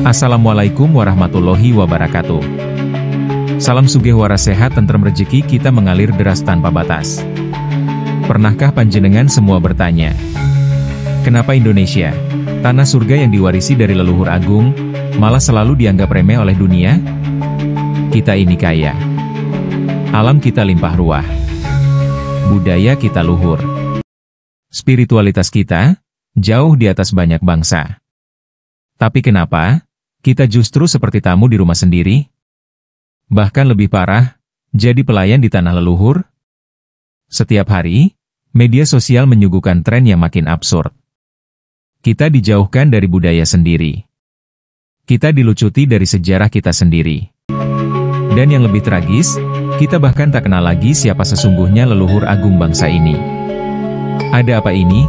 Assalamualaikum warahmatullahi wabarakatuh. Salam sugih waras sehat tentrem rejeki kita mengalir deras tanpa batas. Pernahkah panjenengan semua bertanya, kenapa Indonesia, tanah surga yang diwarisi dari leluhur agung, malah selalu dianggap remeh oleh dunia? Kita ini kaya. Alam kita limpah ruah. Budaya kita luhur. Spiritualitas kita jauh di atas banyak bangsa. Tapi kenapa kita justru seperti tamu di rumah sendiri? Bahkan lebih parah, jadi pelayan di tanah leluhur? Setiap hari, media sosial menyuguhkan tren yang makin absurd. Kita dijauhkan dari budaya sendiri. Kita dilucuti dari sejarah kita sendiri. Dan yang lebih tragis, kita bahkan tak kenal lagi siapa sesungguhnya leluhur agung bangsa ini. Ada apa ini?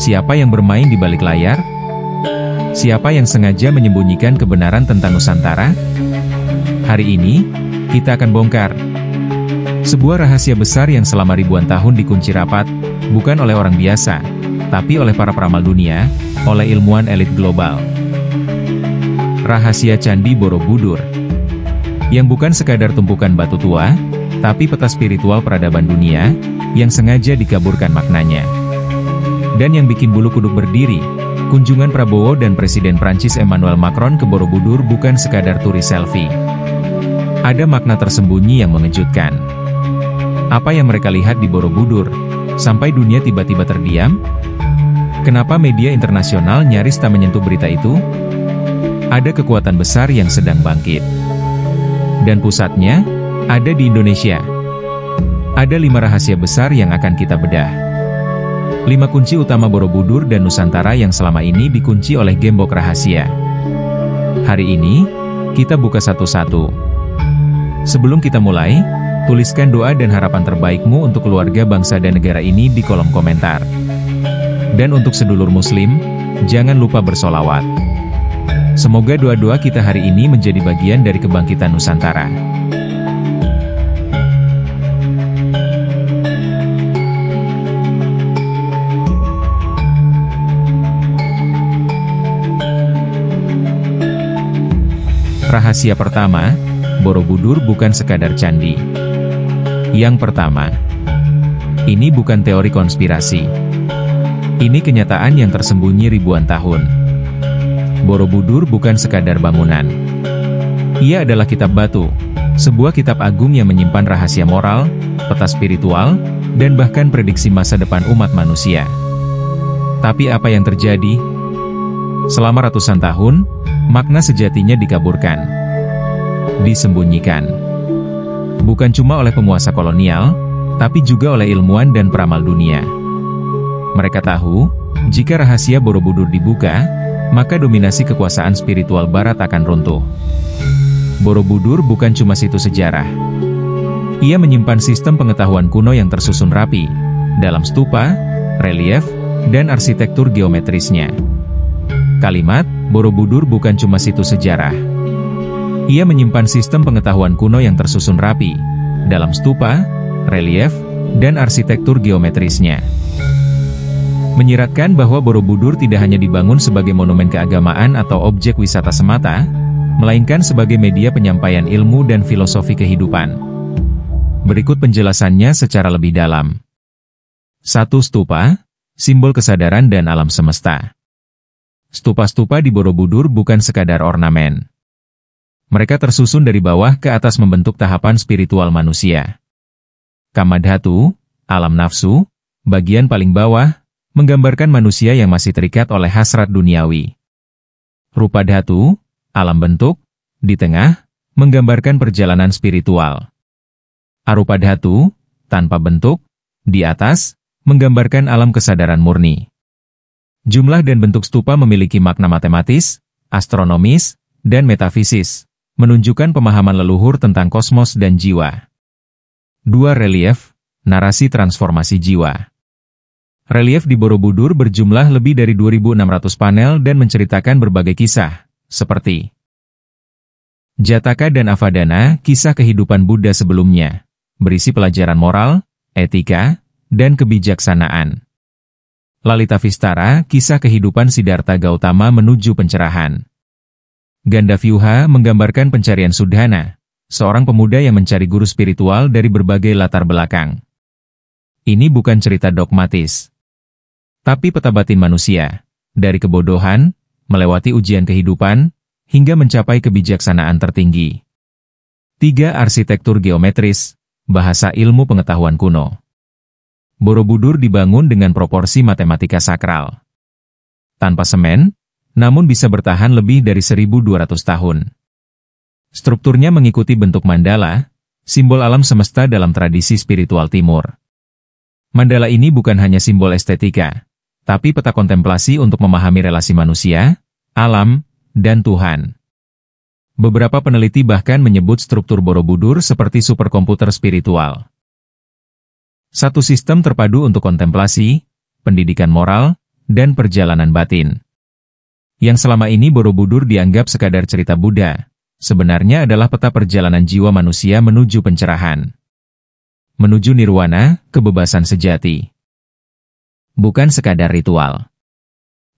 Siapa yang bermain di balik layar? Siapa yang sengaja menyembunyikan kebenaran tentang Nusantara? Hari ini, kita akan bongkar sebuah rahasia besar yang selama ribuan tahun dikunci rapat, bukan oleh orang biasa, tapi oleh para peramal dunia, oleh ilmuwan elit global. Rahasia Candi Borobudur, yang bukan sekadar tumpukan batu tua, tapi peta spiritual peradaban dunia, yang sengaja dikaburkan maknanya. Dan yang bikin bulu kuduk berdiri, kunjungan Prabowo dan Presiden Prancis Emmanuel Macron ke Borobudur bukan sekadar turis selfie. Ada makna tersembunyi yang mengejutkan. Apa yang mereka lihat di Borobudur, sampai dunia tiba-tiba terdiam? Kenapa media internasional nyaris tak menyentuh berita itu? Ada kekuatan besar yang sedang bangkit. Dan pusatnya, ada di Indonesia. Ada 5 rahasia besar yang akan kita bedah. 5 kunci utama Borobudur dan Nusantara yang selama ini dikunci oleh gembok rahasia. Hari ini, kita buka satu-satu. Sebelum kita mulai, tuliskan doa dan harapan terbaikmu untuk keluarga bangsa dan negara ini di kolom komentar. Dan untuk sedulur muslim, jangan lupa bersolawat. Semoga doa-doa kita hari ini menjadi bagian dari kebangkitan Nusantara. Rahasia pertama, Borobudur bukan sekadar candi. Yang pertama, ini bukan teori konspirasi. Ini kenyataan yang tersembunyi ribuan tahun. Borobudur bukan sekadar bangunan. Ia adalah kitab batu, sebuah kitab agung yang menyimpan rahasia moral, peta spiritual, dan bahkan prediksi masa depan umat manusia. Tapi apa yang terjadi? Selama ratusan tahun, makna sejatinya dikaburkan, disembunyikan. Bukan cuma oleh penguasa kolonial, tapi juga oleh ilmuwan dan peramal dunia. Mereka tahu, jika rahasia Borobudur dibuka, maka dominasi kekuasaan spiritual barat akan runtuh. Borobudur bukan cuma situs sejarah. Ia menyimpan sistem pengetahuan kuno yang tersusun rapi, dalam stupa, relief, dan arsitektur geometrisnya. Kalimat, Borobudur bukan cuma situs sejarah. Ia menyimpan sistem pengetahuan kuno yang tersusun rapi, dalam stupa, relief, dan arsitektur geometrisnya. Menyiratkan bahwa Borobudur tidak hanya dibangun sebagai monumen keagamaan atau objek wisata semata, melainkan sebagai media penyampaian ilmu dan filosofi kehidupan. Berikut penjelasannya secara lebih dalam. 1. Stupa, simbol kesadaran dan alam semesta. Stupa-stupa di Borobudur bukan sekadar ornamen. Mereka tersusun dari bawah ke atas membentuk tahapan spiritual manusia. Kamadhatu, alam nafsu, bagian paling bawah, menggambarkan manusia yang masih terikat oleh hasrat duniawi. Rupadhatu, alam bentuk, di tengah, menggambarkan perjalanan spiritual. Arupadhatu, tanpa bentuk, di atas, menggambarkan alam kesadaran murni. Jumlah dan bentuk stupa memiliki makna matematis, astronomis, dan metafisis, menunjukkan pemahaman leluhur tentang kosmos dan jiwa. 2. Relief, narasi transformasi jiwa. Relief di Borobudur berjumlah lebih dari 2.600 panel dan menceritakan berbagai kisah, seperti Jataka dan Avadana, kisah kehidupan Buddha sebelumnya, berisi pelajaran moral, etika, dan kebijaksanaan. Lalita Vistara, kisah kehidupan Siddhartha Gautama menuju pencerahan. Gandavyuha menggambarkan pencarian Sudhana, seorang pemuda yang mencari guru spiritual dari berbagai latar belakang. Ini bukan cerita dogmatis, tapi peta batin manusia, dari kebodohan, melewati ujian kehidupan, hingga mencapai kebijaksanaan tertinggi. 3. Arsitektur geometris, bahasa ilmu pengetahuan kuno. Borobudur dibangun dengan proporsi matematika sakral. Tanpa semen, namun bisa bertahan lebih dari 1.200 tahun. Strukturnya mengikuti bentuk mandala, simbol alam semesta dalam tradisi spiritual timur. Mandala ini bukan hanya simbol estetika, tapi peta kontemplasi untuk memahami relasi manusia, alam, dan Tuhan. Beberapa peneliti bahkan menyebut struktur Borobudur seperti superkomputer spiritual. Satu sistem terpadu untuk kontemplasi, pendidikan moral, dan perjalanan batin. Yang selama ini Borobudur dianggap sekadar cerita Buddha, sebenarnya adalah peta perjalanan jiwa manusia menuju pencerahan. Menuju nirwana, kebebasan sejati. Bukan sekadar ritual.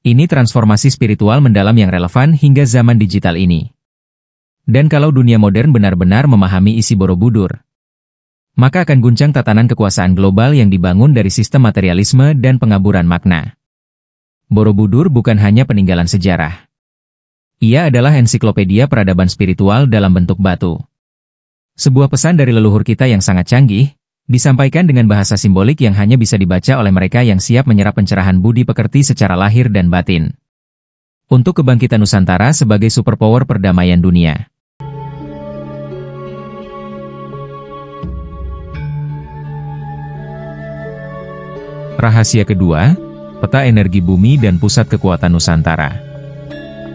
Ini transformasi spiritual mendalam yang relevan hingga zaman digital ini. Dan kalau dunia modern benar-benar memahami isi Borobudur, maka akan guncang tatanan kekuasaan global yang dibangun dari sistem materialisme dan pengaburan makna. Borobudur bukan hanya peninggalan sejarah. Ia adalah ensiklopedia peradaban spiritual dalam bentuk batu. Sebuah pesan dari leluhur kita yang sangat canggih, disampaikan dengan bahasa simbolik yang hanya bisa dibaca oleh mereka yang siap menyerap pencerahan budi pekerti secara lahir dan batin. Untuk kebangkitan Nusantara sebagai superpower perdamaian dunia. Rahasia kedua, peta energi bumi dan pusat kekuatan Nusantara.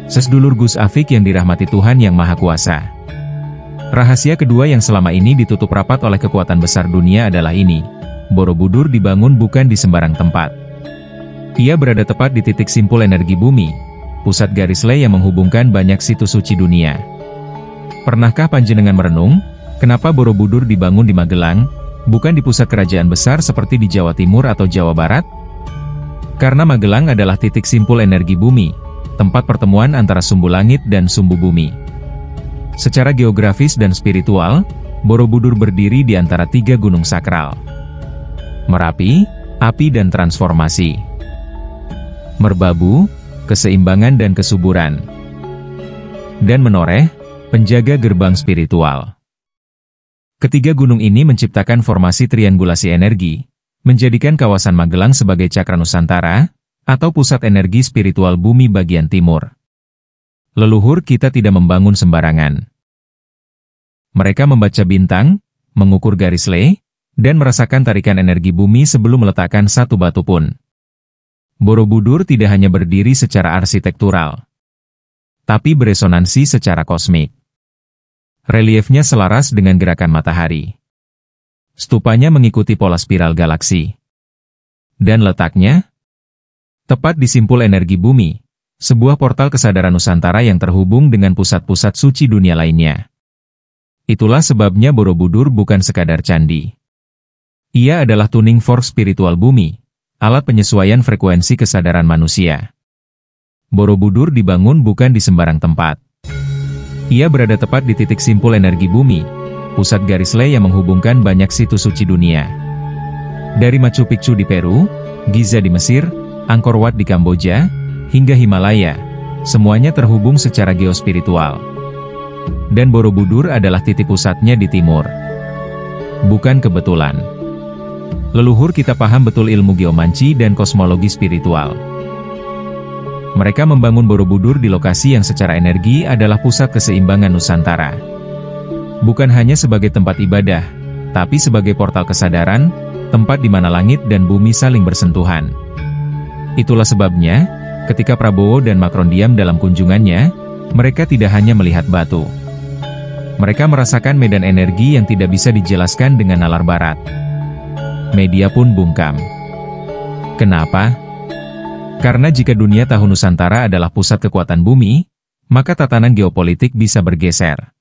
Sedulur Gus Afik yang dirahmati Tuhan Yang Maha Kuasa. Rahasia kedua yang selama ini ditutup rapat oleh kekuatan besar dunia adalah ini. Borobudur dibangun bukan di sembarang tempat. Ia berada tepat di titik simpul energi bumi, pusat garis lay yang menghubungkan banyak situs suci dunia. Pernahkah panjenengan merenung, kenapa Borobudur dibangun di Magelang, bukan di pusat kerajaan besar seperti di Jawa Timur atau Jawa Barat? Karena Magelang adalah titik simpul energi bumi, tempat pertemuan antara sumbu langit dan sumbu bumi. Secara geografis dan spiritual, Borobudur berdiri di antara 3 gunung sakral. Merapi, api dan transformasi. Merbabu, keseimbangan dan kesuburan. Dan Menoreh, penjaga gerbang spiritual. Ketiga gunung ini menciptakan formasi triangulasi energi, menjadikan kawasan Magelang sebagai cakra Nusantara, atau pusat energi spiritual bumi bagian timur. Leluhur kita tidak membangun sembarangan. Mereka membaca bintang, mengukur garis lay, dan merasakan tarikan energi bumi sebelum meletakkan satu batu pun. Borobudur tidak hanya berdiri secara arsitektural, tapi beresonansi secara kosmik. Reliefnya selaras dengan gerakan matahari. Stupanya mengikuti pola spiral galaksi. Dan letaknya tepat di simpul energi bumi, sebuah portal kesadaran Nusantara yang terhubung dengan pusat-pusat suci dunia lainnya. Itulah sebabnya Borobudur bukan sekadar candi. Ia adalah tuning fork spiritual bumi, alat penyesuaian frekuensi kesadaran manusia. Borobudur dibangun bukan di sembarang tempat. Ia berada tepat di titik simpul energi bumi, pusat garis lay yang menghubungkan banyak situs suci dunia. Dari Machu Picchu di Peru, Giza di Mesir, Angkor Wat di Kamboja, hingga Himalaya, semuanya terhubung secara geospiritual. Dan Borobudur adalah titik pusatnya di timur. Bukan kebetulan. Leluhur kita paham betul ilmu geomanci dan kosmologi spiritual. Mereka membangun Borobudur di lokasi yang secara energi adalah pusat keseimbangan Nusantara. Bukan hanya sebagai tempat ibadah, tapi sebagai portal kesadaran, tempat di mana langit dan bumi saling bersentuhan. Itulah sebabnya, ketika Prabowo dan Macron diam dalam kunjungannya, mereka tidak hanya melihat batu. Mereka merasakan medan energi yang tidak bisa dijelaskan dengan nalar barat. Media pun bungkam. Kenapa? Karena jika dunia tahu Nusantara adalah pusat kekuatan bumi, maka tatanan geopolitik bisa bergeser.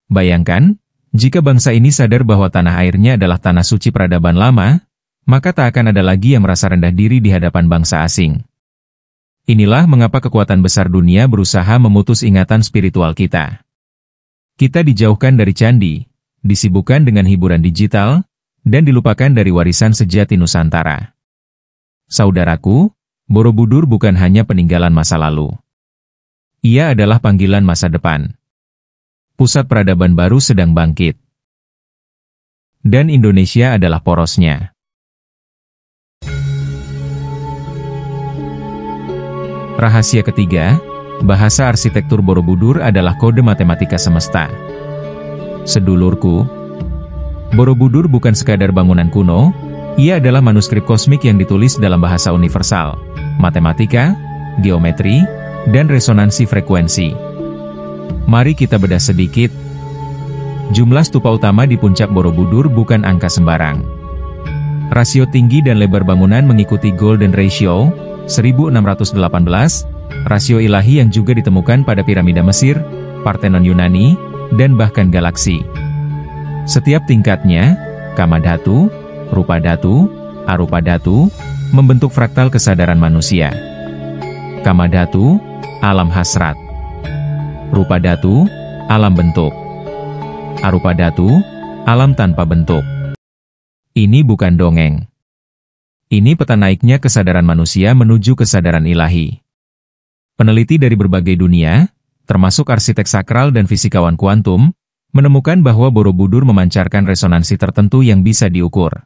Bayangkan, jika bangsa ini sadar bahwa tanah airnya adalah tanah suci peradaban lama, maka tak akan ada lagi yang merasa rendah diri di hadapan bangsa asing. Inilah mengapa kekuatan besar dunia berusaha memutus ingatan spiritual kita. Kita dijauhkan dari candi, disibukkan dengan hiburan digital, dan dilupakan dari warisan sejati Nusantara. Saudaraku, Borobudur bukan hanya peninggalan masa lalu. Ia adalah panggilan masa depan. Pusat peradaban baru sedang bangkit. Dan Indonesia adalah porosnya. Rahasia ketiga, bahasa arsitektur Borobudur adalah kode matematika semesta. Sedulurku, Borobudur bukan sekadar bangunan kuno, ia adalah manuskrip kosmik yang ditulis dalam bahasa universal, matematika, geometri, dan resonansi frekuensi. Mari kita bedah sedikit. Jumlah stupa utama di puncak Borobudur bukan angka sembarang. Rasio tinggi dan lebar bangunan mengikuti Golden Ratio, 1618, rasio ilahi yang juga ditemukan pada piramida Mesir, Parthenon Yunani, dan bahkan galaksi. Setiap tingkatnya, Kama Dhatu, Rupa Dhatu, Arupa Dhatu, membentuk fraktal kesadaran manusia. Kama Dhatu, alam hasrat. Rupa Dhatu, alam bentuk. Arupa Dhatu, alam tanpa bentuk. Ini bukan dongeng. Ini peta naiknya kesadaran manusia menuju kesadaran ilahi. Peneliti dari berbagai dunia, termasuk arsitek sakral dan fisikawan kuantum, menemukan bahwa Borobudur memancarkan resonansi tertentu yang bisa diukur.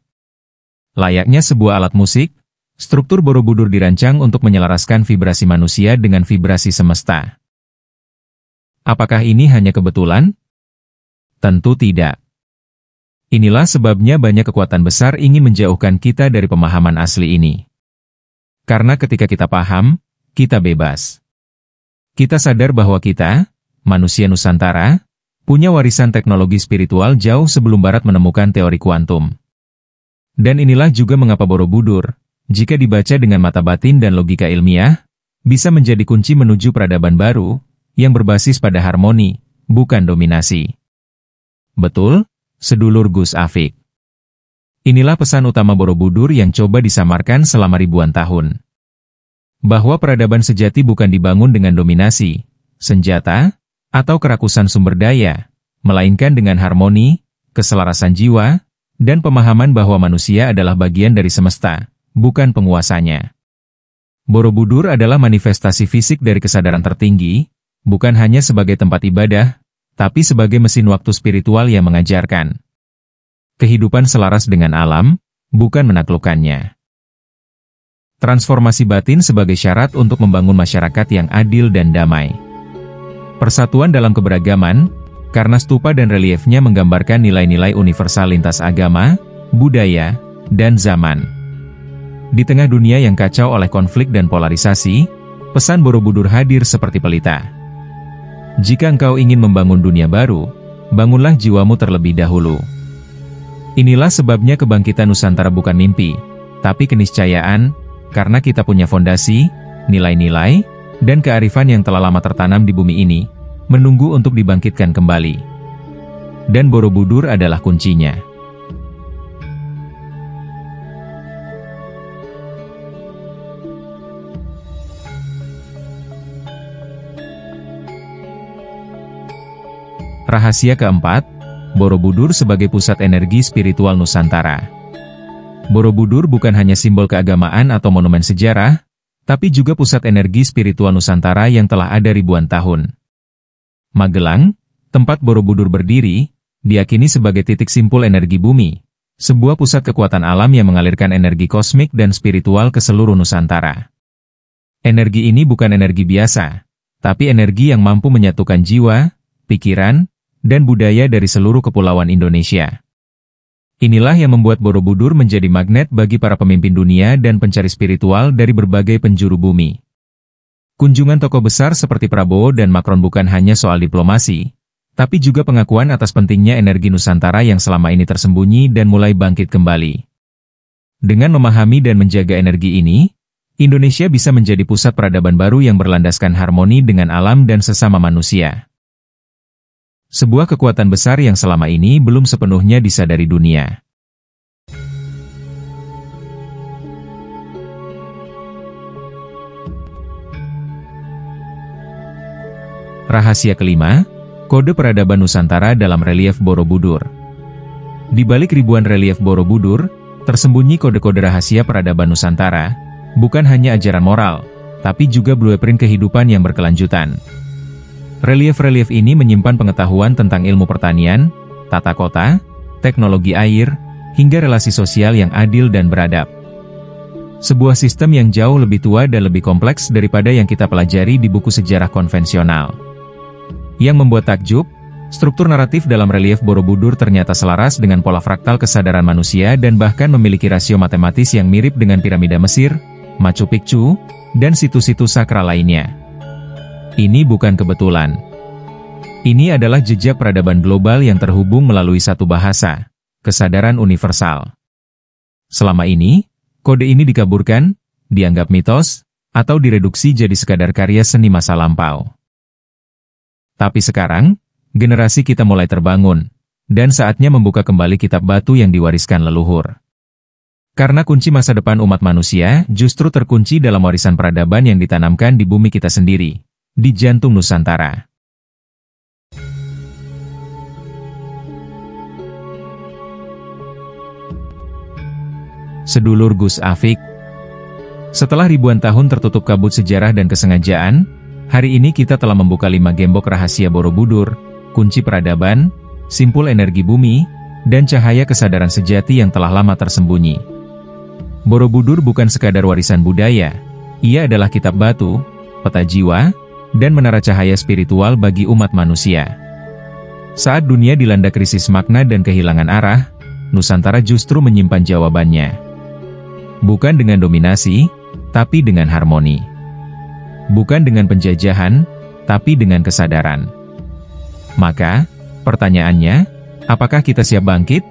Layaknya sebuah alat musik, struktur Borobudur dirancang untuk menyelaraskan vibrasi manusia dengan vibrasi semesta. Apakah ini hanya kebetulan? Tentu tidak. Inilah sebabnya banyak kekuatan besar ingin menjauhkan kita dari pemahaman asli ini. Karena ketika kita paham, kita bebas. Kita sadar bahwa kita, manusia Nusantara, punya warisan teknologi spiritual jauh sebelum Barat menemukan teori kuantum. Dan inilah juga mengapa Borobudur, jika dibaca dengan mata batin dan logika ilmiah, bisa menjadi kunci menuju peradaban baru, yang berbasis pada harmoni, bukan dominasi. Betul? Sedulur Gus Afik. Inilah pesan utama Borobudur yang coba disamarkan selama ribuan tahun. Bahwa peradaban sejati bukan dibangun dengan dominasi, senjata, atau kerakusan sumber daya, melainkan dengan harmoni, keselarasan jiwa, dan pemahaman bahwa manusia adalah bagian dari semesta, bukan penguasanya. Borobudur adalah manifestasi fisik dari kesadaran tertinggi, bukan hanya sebagai tempat ibadah, tapi sebagai mesin waktu spiritual yang mengajarkan kehidupan selaras dengan alam, bukan menaklukkannya. Transformasi batin sebagai syarat untuk membangun masyarakat yang adil dan damai. Persatuan dalam keberagaman, karena stupa dan reliefnya menggambarkan nilai-nilai universal lintas agama, budaya, dan zaman. Di tengah dunia yang kacau oleh konflik dan polarisasi, pesan Borobudur hadir seperti pelita. Jika engkau ingin membangun dunia baru, bangunlah jiwamu terlebih dahulu. Inilah sebabnya kebangkitan Nusantara bukan mimpi, tapi keniscayaan, karena kita punya fondasi, nilai-nilai, dan kearifan yang telah lama tertanam di bumi ini, menunggu untuk dibangkitkan kembali. Dan Borobudur adalah kuncinya. Rahasia keempat, Borobudur sebagai pusat energi spiritual Nusantara. Borobudur bukan hanya simbol keagamaan atau monumen sejarah, tapi juga pusat energi spiritual Nusantara yang telah ada ribuan tahun. Magelang, tempat Borobudur berdiri, diyakini sebagai titik simpul energi bumi, sebuah pusat kekuatan alam yang mengalirkan energi kosmik dan spiritual ke seluruh Nusantara. Energi ini bukan energi biasa, tapi energi yang mampu menyatukan jiwa, pikiran, dan budaya dari seluruh kepulauan Indonesia. Inilah yang membuat Borobudur menjadi magnet bagi para pemimpin dunia dan pencari spiritual dari berbagai penjuru bumi. Kunjungan tokoh besar seperti Prabowo dan Macron bukan hanya soal diplomasi, tapi juga pengakuan atas pentingnya energi Nusantara yang selama ini tersembunyi dan mulai bangkit kembali. Dengan memahami dan menjaga energi ini, Indonesia bisa menjadi pusat peradaban baru yang berlandaskan harmoni dengan alam dan sesama manusia. Sebuah kekuatan besar yang selama ini belum sepenuhnya disadari dunia. Rahasia kelima, kode peradaban Nusantara dalam relief Borobudur. Di balik ribuan relief Borobudur, tersembunyi kode-kode rahasia peradaban Nusantara, bukan hanya ajaran moral, tapi juga blueprint kehidupan yang berkelanjutan. Relief-relief ini menyimpan pengetahuan tentang ilmu pertanian, tata kota, teknologi air, hingga relasi sosial yang adil dan beradab. Sebuah sistem yang jauh lebih tua dan lebih kompleks daripada yang kita pelajari di buku sejarah konvensional. Yang membuat takjub, struktur naratif dalam relief Borobudur ternyata selaras dengan pola fraktal kesadaran manusia dan bahkan memiliki rasio matematis yang mirip dengan piramida Mesir, Machu Picchu, dan situs-situs sakral lainnya. Ini bukan kebetulan. Ini adalah jejak peradaban global yang terhubung melalui satu bahasa, kesadaran universal. Selama ini, kode ini dikaburkan, dianggap mitos, atau direduksi jadi sekadar karya seni masa lampau. Tapi sekarang, generasi kita mulai terbangun, dan saatnya membuka kembali kitab batu yang diwariskan leluhur. Karena kunci masa depan umat manusia justru terkunci dalam warisan peradaban yang ditanamkan di bumi kita sendiri, di jantung Nusantara. Sedulur Gus Afik. Setelah ribuan tahun tertutup kabut sejarah dan kesengajaan, hari ini kita telah membuka 5 gembok rahasia Borobudur, kunci peradaban, simpul energi bumi, dan cahaya kesadaran sejati yang telah lama tersembunyi. Borobudur bukan sekadar warisan budaya, ia adalah kitab batu, peta jiwa, dan menara cahaya spiritual bagi umat manusia. Saat dunia dilanda krisis makna dan kehilangan arah, Nusantara justru menyimpan jawabannya. Bukan dengan dominasi, tapi dengan harmoni. Bukan dengan penjajahan, tapi dengan kesadaran. Maka, pertanyaannya, apakah kita siap bangkit?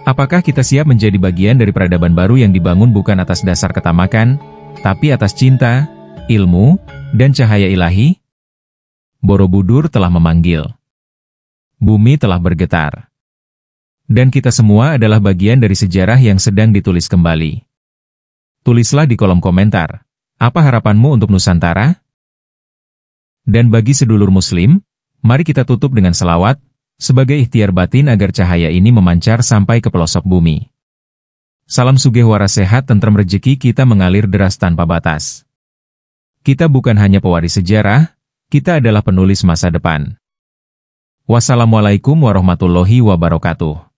Apakah kita siap menjadi bagian dari peradaban baru yang dibangun bukan atas dasar ketamakan, tapi atas cinta, ilmu, dan cahaya ilahi? Borobudur telah memanggil. Bumi telah bergetar. Dan kita semua adalah bagian dari sejarah yang sedang ditulis kembali. Tulislah di kolom komentar, apa harapanmu untuk Nusantara? Dan bagi sedulur Muslim, mari kita tutup dengan selawat, sebagai ikhtiar batin agar cahaya ini memancar sampai ke pelosok bumi. Salam sugih waras sehat tentrem rejeki kita mengalir deras tanpa batas. Kita bukan hanya pewaris sejarah, kita adalah penulis masa depan. Wassalamualaikum warahmatullahi wabarakatuh.